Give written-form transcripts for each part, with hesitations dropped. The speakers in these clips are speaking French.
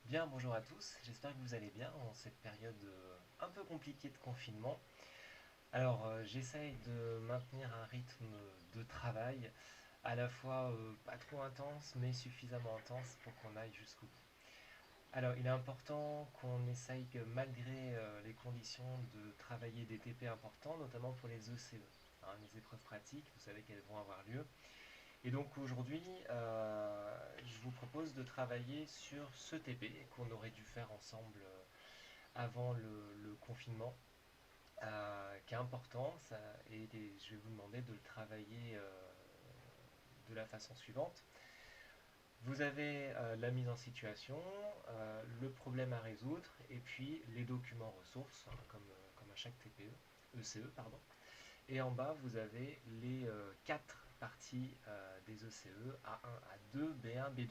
Bien, bonjour à tous, j'espère que vous allez bien en cette période un peu compliquée de confinement. Alors, j'essaye de maintenir un rythme de travail à la fois pas trop intense mais suffisamment intense pour qu'on aille jusqu'au bout. Alors, il est important qu'on essaye, que, malgré les conditions, de travailler des TP importants, notamment pour les ECE, hein, les épreuves pratiques, vous savez qu'elles vont avoir lieu. Et donc aujourd'hui, je vous propose de travailler sur ce TP qu'on aurait dû faire ensemble avant le confinement, qui est important, et je vais vous demander de le travailler de la façon suivante. Vous avez la mise en situation, le problème à résoudre, et puis les documents ressources, hein, comme à chaque TPE, ECE, pardon. Et en bas, vous avez les quatre parties des ECE, A1, A2, B1, B2.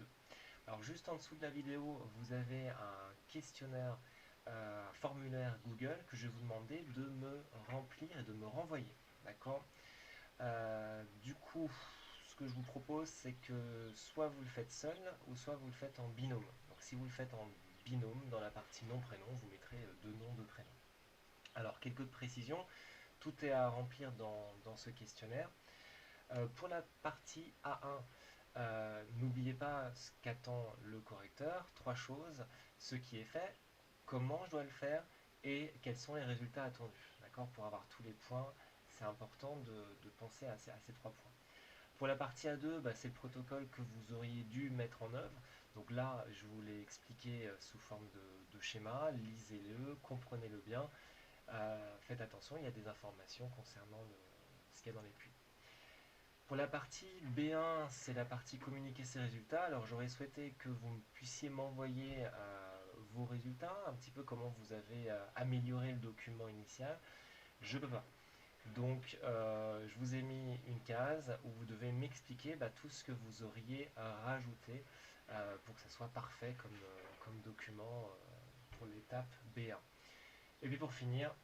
Alors juste en dessous de la vidéo, vous avez un questionnaire, un formulaire Google que je vais vous demander de me remplir et de me renvoyer. D'accord. Du coup, ce que je vous propose, c'est que soit vous le faites seul, ou soit vous le faites en binôme. Donc si vous le faites en binôme, dans la partie nom-prénom, vous mettrez deux noms, deux prénoms. Alors, quelques précisions, tout est à remplir dans ce questionnaire. Pour la partie A1, n'oubliez pas ce qu'attend le correcteur. Trois choses: ce qui est fait, comment je dois le faire et quels sont les résultats attendus. D'accord. Pour avoir tous les points, c'est important de penser à ces trois points. Pour la partie A2, bah, c'est le protocole que vous auriez dû mettre en œuvre. Donc là, je vous l'ai expliqué sous forme de schéma. Lisez-le, comprenez-le bien. Faites attention, il y a des informations concernant ce qu'il y a dans les puits. Pour la partie B1, c'est la partie communiquer ses résultats. Alors j'aurais souhaité que vous puissiez m'envoyer vos résultats, un petit peu comment vous avez amélioré le document initial. Je ne peux pas. Donc je vous ai mis une case où vous devez m'expliquer tout ce que vous auriez rajouté pour que ça soit parfait comme document pour l'étape B1. Et puis pour finir,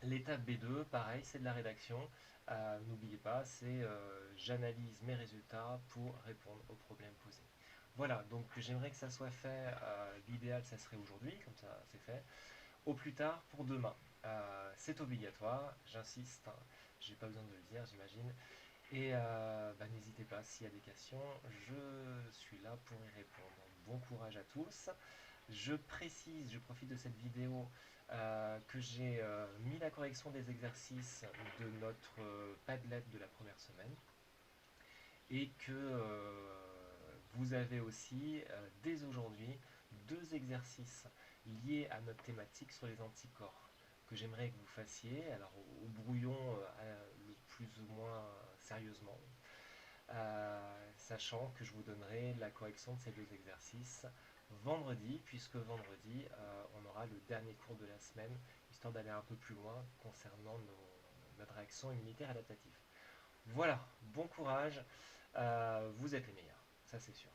l'étape B2, pareil, c'est de la rédaction. N'oubliez pas, c'est j'analyse mes résultats pour répondre aux problèmes posés. Voilà, donc j'aimerais que ça soit fait. L'idéal, ça serait aujourd'hui, comme ça c'est fait. Au plus tard pour demain. C'est obligatoire, j'insiste, hein, j'ai pas besoin de le dire, j'imagine. Et n'hésitez pas, s'il y a des questions, je suis là pour y répondre. Bon courage à tous. Je précise, je profite de cette vidéo, que j'ai mis la correction des exercices de notre Padlet de la première semaine et que vous avez aussi dès aujourd'hui deux exercices liés à notre thématique sur les anticorps que j'aimerais que vous fassiez, alors au brouillon, le plus ou moins sérieusement, sachant que je vous donnerai la correction de ces deux exercices vendredi, puisque vendredi, on aura le dernier cours de la semaine, histoire d'aller un peu plus loin concernant notre réaction immunitaire adaptative. Voilà, bon courage, vous êtes les meilleurs, ça c'est sûr.